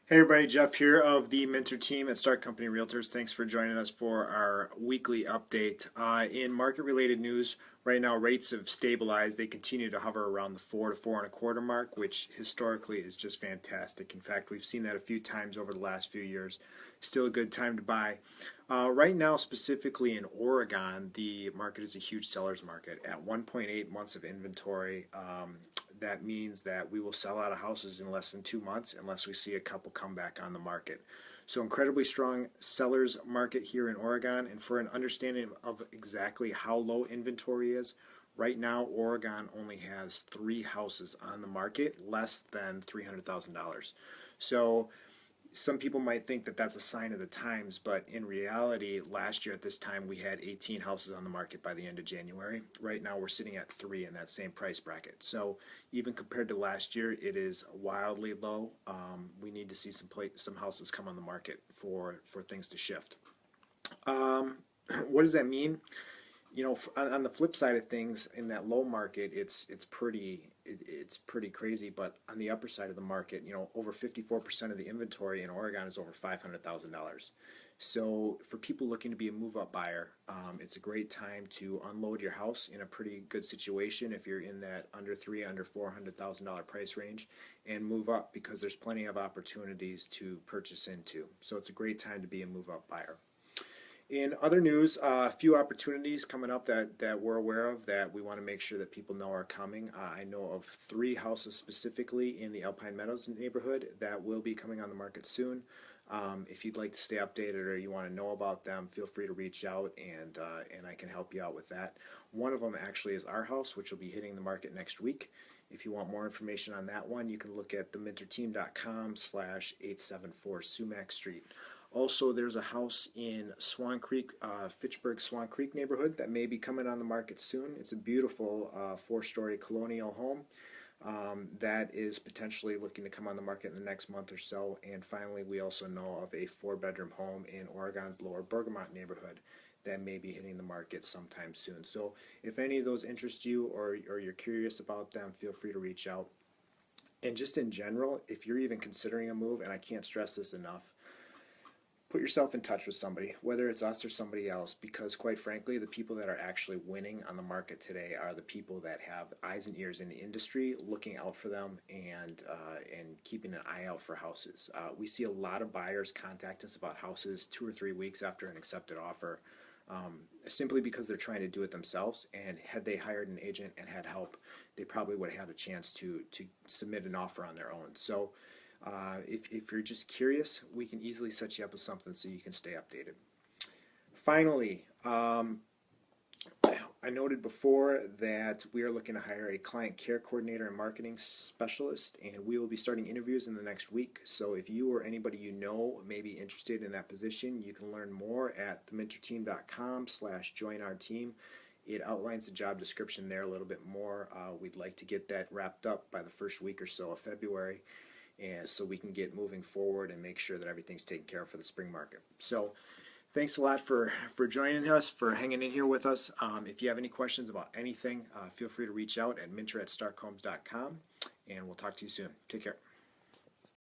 Hey everybody, Jeff here of the Minter team at Start Company Realtors. Thanks for joining us for our weekly update. In market-related news, right now rates have stabilized. They continue to hover around the 4 to 4.25 mark, which historically is just fantastic. In fact, we've seen that a few times over the last few years. Still a good time to buy. Right now, specifically in Oregon, the market is a huge seller's market. At 1.8 months of inventory, that means that we will sell out of houses in less than 2 months unless we see a couple come back on the market. So incredibly strong seller's market here in Oregon. And for an understanding of exactly how low inventory is, right now Oregon only has 3 houses on the market less than $300,000. So some people might think that that's a sign of the times, but in reality, last year at this time we had 18 houses on the market by the end of January. Right now we're sitting at 3 in that same price bracket. So even compared to last year, it is wildly low. We need to see some houses come on the market for things to shift. Um, what does that mean? On the flip side of things, in that low market, it's pretty crazy. But on the upper side of the market, over 54% of the inventory in Oregon is over $500,000. So for people looking to be a move-up buyer, it's a great time to unload your house in a pretty good situation if you're in that under $400,000 price range, and move up because there's plenty of opportunities to purchase into. So it's a great time to be a move-up buyer. In other news, a few opportunities coming up that we're aware of that we want to make sure that people know are coming. I know of 3 houses specifically in the Alpine Meadows neighborhood that will be coming on the market soon. If you'd like to stay updated or you want to know about them, feel free to reach out and I can help you out with that. One of them actually is our house, which will be hitting the market next week. If you want more information on that one, you can look at theminterteam.com/874 Sumac Street. Also, there's a house in Swan Creek, Fitchburg Swan Creek neighborhood that may be coming on the market soon. It's a beautiful 4-story colonial home that is potentially looking to come on the market in the next month or so. And finally, we also know of a 4-bedroom home in Oregon's Lower Bergamot neighborhood that may be hitting the market sometime soon. So if any of those interest you or you're curious about them, feel free to reach out. And just in general, if you're even considering a move, and I can't stress this enough, put yourself in touch with somebody, whether it's us or somebody else, because quite frankly, the people that are actually winning on the market today are the people that have eyes and ears in the industry, looking out for them and keeping an eye out for houses. We see a lot of buyers contact us about houses 2 or 3 weeks after an accepted offer, simply because they're trying to do it themselves. And had they hired an agent and had help, they probably would have had a chance to submit an offer on their own. So if you're just curious, we can easily set you up with something so you can stay updated. Finally, I noted before that we are looking to hire a client care coordinator and marketing specialist, and we will be starting interviews in the next week. So if you or anybody you know may be interested in that position, you can learn more at theminterteam.com/join our team. It outlines the job description there a little bit more. We'd like to get that wrapped up by the first week or so of February, and so we can get moving forward and make sure that everything's taken care of for the spring market. So thanks a lot for joining us, for hanging in here with us. If you have any questions about anything, feel free to reach out at minter@starkhomes.com, and we'll talk to you soon. Take care.